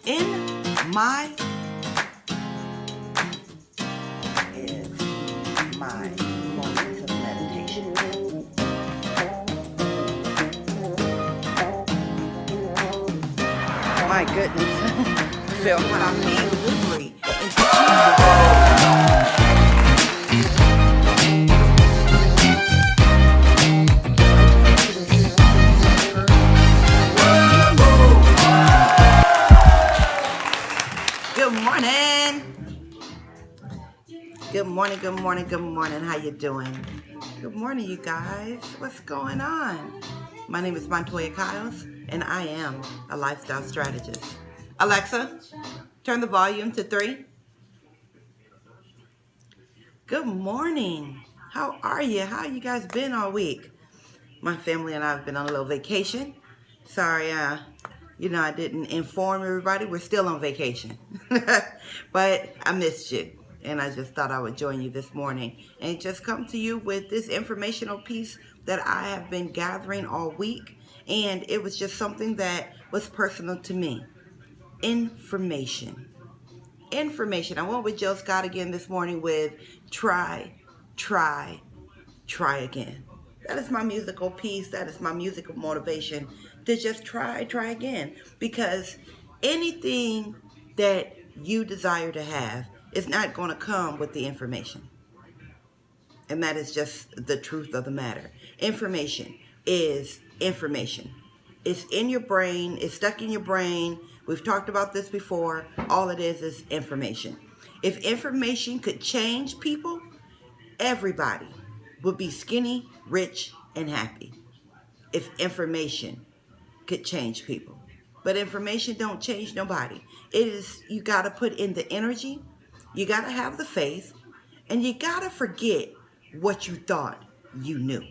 in my is my moments of meditation. My goodness, feel what I'm being delivery Good morning. Good morning. How you doing? Good morning, you guys. What's going on? My name is Montoya and I am a lifestyle strategist. Alexa, turn the volume to 3. Good morning. How are you? How you guys been all week? My family and I have been on a little vacation. Sorry, I didn't inform everybody. We're still on vacation. But I missed you. And I just thought I would join you this morning and just come to you with this informational piece that I have been gathering all week. And it was just something that was personal to me. Information. I went with Jill Scott again this morning with try again. That is my musical piece. That is my musical motivation to just try again. Because anything that you desire to have is not going to come with the information. And that is just the truth of the matter. Information is information. It's in your brain. It's stuck in your brain. We've talked about this before. All it is information. If information could change people, everybody would be skinny, rich, and happy. If information could change people. But information don't change nobody. You got to put in the energy. You got to have the faith. And you got to forget what you thought you knew.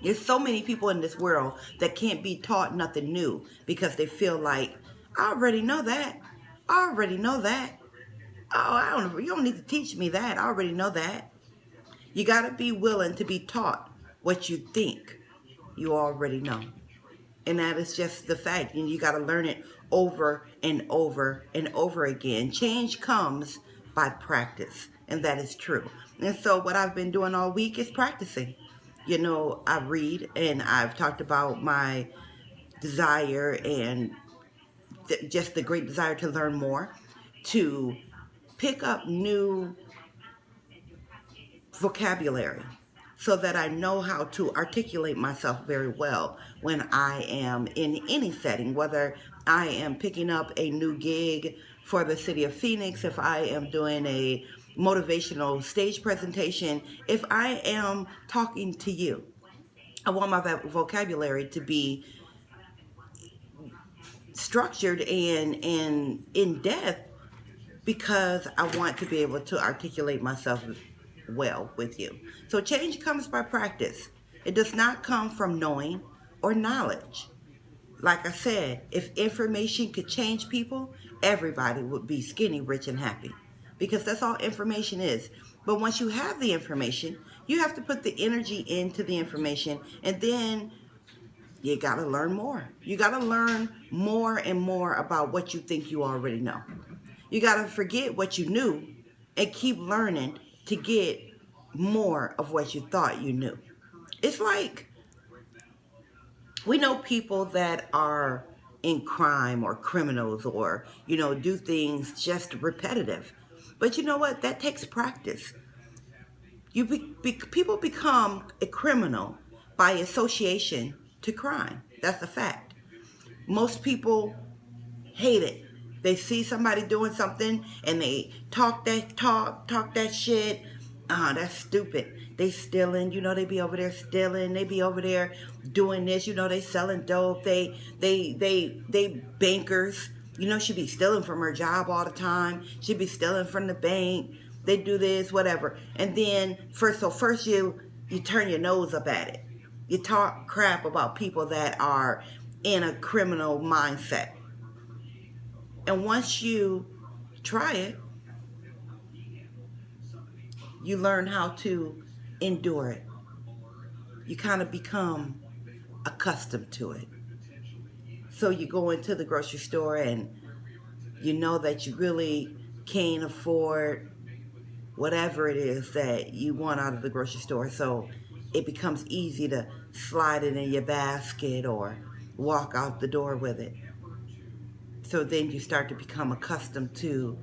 There's so many people in this world that can't be taught nothing new because they feel like, I already know that. Oh, you don't need to teach me that. I already know that. You got to be willing to be taught what you think you already know. And that is just the fact. And you got to learn it over and over and over again. Change comes by practice. And that is true. And so what I've been doing all week is practicing. I read, and I've talked about my desire and just the great desire to learn more, to pick up new vocabulary so that I know how to articulate myself very well when I am in any setting, whether I am picking up a new gig for the city of Phoenix, if I am doing a motivational stage presentation, if I am talking to you. I want my vocabulary to be structured and in depth because I want to be able to articulate myself well with you. So change comes by practice. It does not come from knowing or knowledge. Like I said, if information could change people, everybody would be skinny, rich, and happy. Because that's all information is. But once you have the information, you have to put the energy into the information, and then you got to learn more. You got to learn more and more about what you think you already know. You got to forget what you knew and keep learning to get more of what you thought you knew. It's like we know people that are in crime or criminals or, do things just repetitive. But you know what? That takes practice. People become a criminal by association to crime. That's a fact. Most people hate it. They see somebody doing something and they talk that shit. That's stupid. They stealing, they be over there stealing. They be over there doing this, they selling dope. They bankers. She be stealing from her job all the time. She be stealing from the bank. They do this, whatever. And then first you turn your nose up at it. You talk crap about people that are in a criminal mindset. And once you try it, you learn how to endure it. You kind of become accustomed to it. So you go into the grocery store and You know that you really can't afford whatever it is that you want out of the grocery store. So it becomes easy to slide it in your basket or walk out the door with it. So then you start to become accustomed to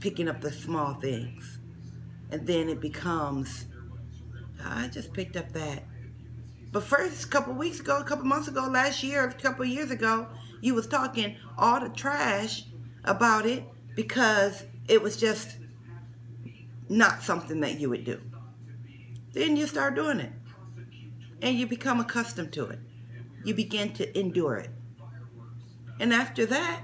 picking up the small things. And then it becomes, I just picked up that. But first, a couple weeks ago, a couple months ago, last year, a couple years ago, you was talking all the trash about it because it was just not something that you would do. Then you start doing it and you become accustomed to it. You begin to endure it. And after that,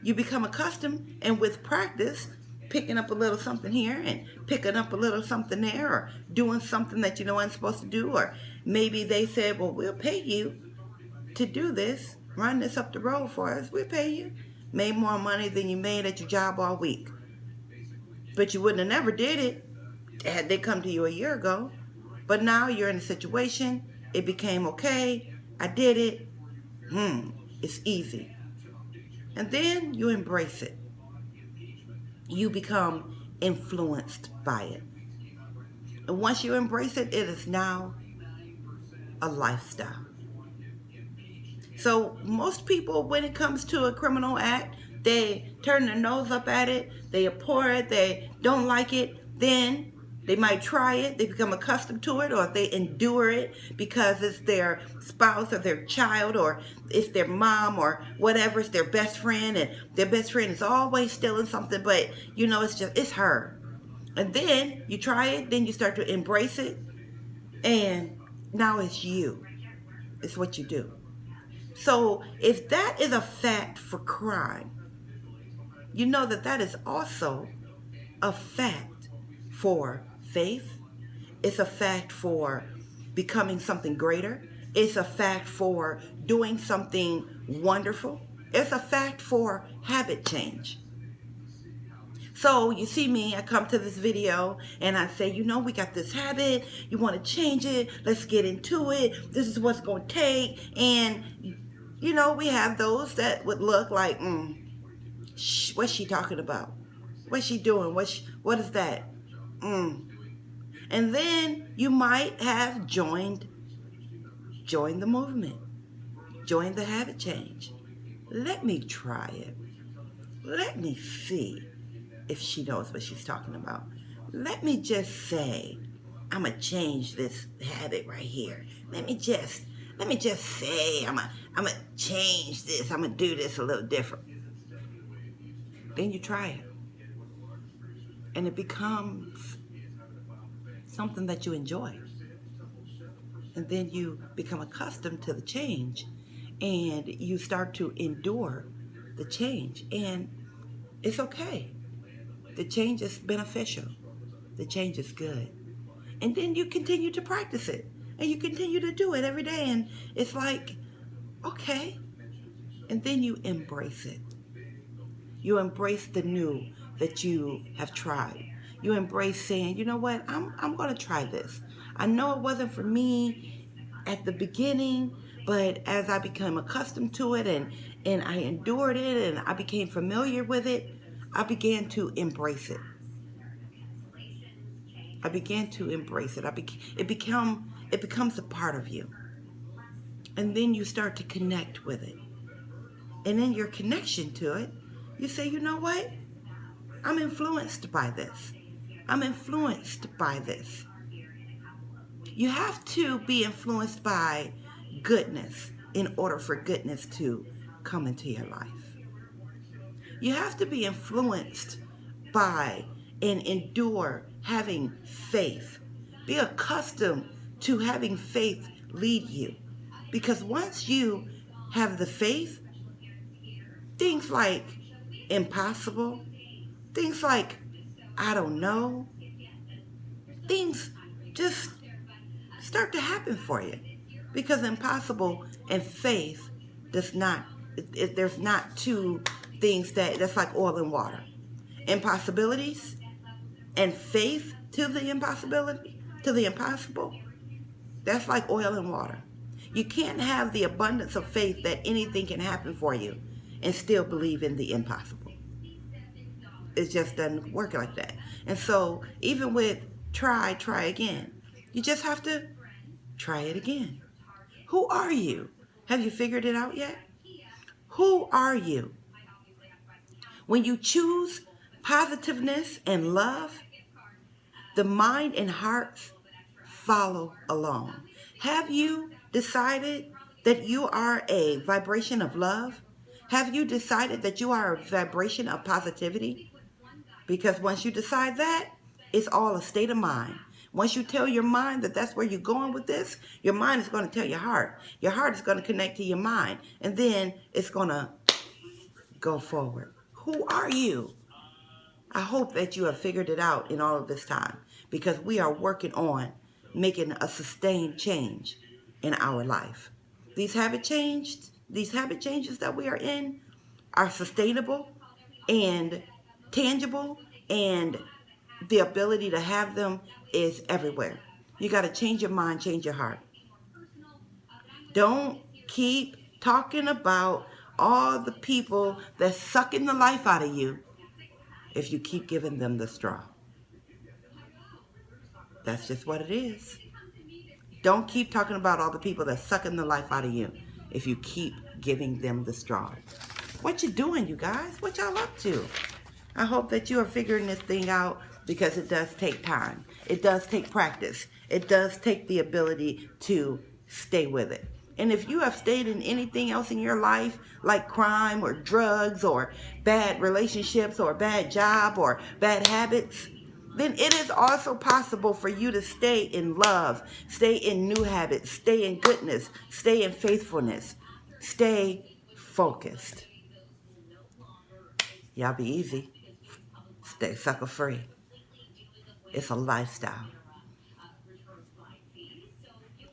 you become accustomed, and with practice, picking up a little something here and picking up a little something there, or doing something that you know I'm supposed to do, or maybe they said, well, we'll pay you to do this, run this up the road for us, we'll pay you. Made more money than you made at your job all week. But you wouldn't have never did it had they come to you a year ago. But now you're in a situation, it became okay, I did it, it's easy. And then you embrace it. You become influenced by it. And once you embrace it, it is now a lifestyle. So most people, when it comes to a criminal act, they turn their nose up at it, they abhor it, they don't like it, then they might try it, they become accustomed to it, or they endure it because it's their spouse or their child, or it's their mom, or whatever, it's their best friend, and their best friend is always stealing something, but you know, it's her. And then you try it, then you start to embrace it, and now it's you. It's what you do. So if that is a fact for crime, you know that that is also a fact for faith. It's a fact for becoming something greater. It's a fact for doing something wonderful. It's a fact for habit change. So you see me, I come to this video and I say, you know, we got this habit, you want to change it, let's get into it, this is what's going to take. And, you know, we have those that would look like, what's she talking about? What's she doing? What is that? And then you might have joined the movement, joined the habit change. Let me try it. Let me see if she knows what she's talking about. Let me just say, I'm gonna change this habit right here. Let me just say, I'm gonna change this. I'm gonna do this a little different. Then you try it, and it becomes something that you enjoy. And then you become accustomed to the change, and you start to endure the change, and it's okay. The change is beneficial. The change is good. And then you continue to practice it, and you continue to do it every day, and it's like, okay. And then you embrace it. You embrace the new that you have tried. You embrace saying, you know what, I'm going to try this. I know it wasn't for me at the beginning, but as I became accustomed to it and I endured it and I became familiar with it, I began to embrace it. I began to embrace it. It becomes a part of you. And then you start to connect with it. And in your connection to it, you say, you know what? I'm influenced by this. I'm influenced by this. You have to be influenced by goodness in order for goodness to come into your life. You have to be influenced by and endure having faith. Be accustomed to having faith lead you. Because once you have the faith, things like impossible, things like I don't know, things just start to happen for you. Because impossible and faith does not, there's not two things that's like oil and water. Impossibilities and faith to the impossibility, to the impossible, that's like oil and water. You can't have the abundance of faith that anything can happen for you and still believe in the impossible. It just doesn't work like that. And so even with try again, you just have to try it again. Who are you? Have you figured it out yet? Who are you? When you choose positiveness and love, the mind and hearts follow along. Have you decided that you are a vibration of love? Have you decided that you are a vibration of positivity? Because once you decide that, it's all a state of mind. Once you tell your mind that that's where you're going with this, your mind is going to tell your heart. Your heart is going to connect to your mind. And then it's going to go forward. Who are you? I hope that you have figured it out in all of this time, because we are working on making a sustained change in our life. These habit changes that we are in are sustainable and tangible, and the ability to have them is everywhere. You got to change your mind, change your heart. Don't keep talking about all the people that's sucking the life out of you if you keep giving them the straw. That's just what it is. Don't keep talking about all the people that's sucking the life out of you if you keep giving them the straw. What you doing, you guys? What y'all up to? I hope that you are figuring this thing out, because it does take time. It does take practice. It does take the ability to stay with it. And if you have stayed in anything else in your life, like crime or drugs or bad relationships or a bad job or bad habits, then it is also possible for you to stay in love, stay in new habits, stay in goodness, stay in faithfulness, stay focused. Y'all be easy. Stay sucker free. It's a lifestyle.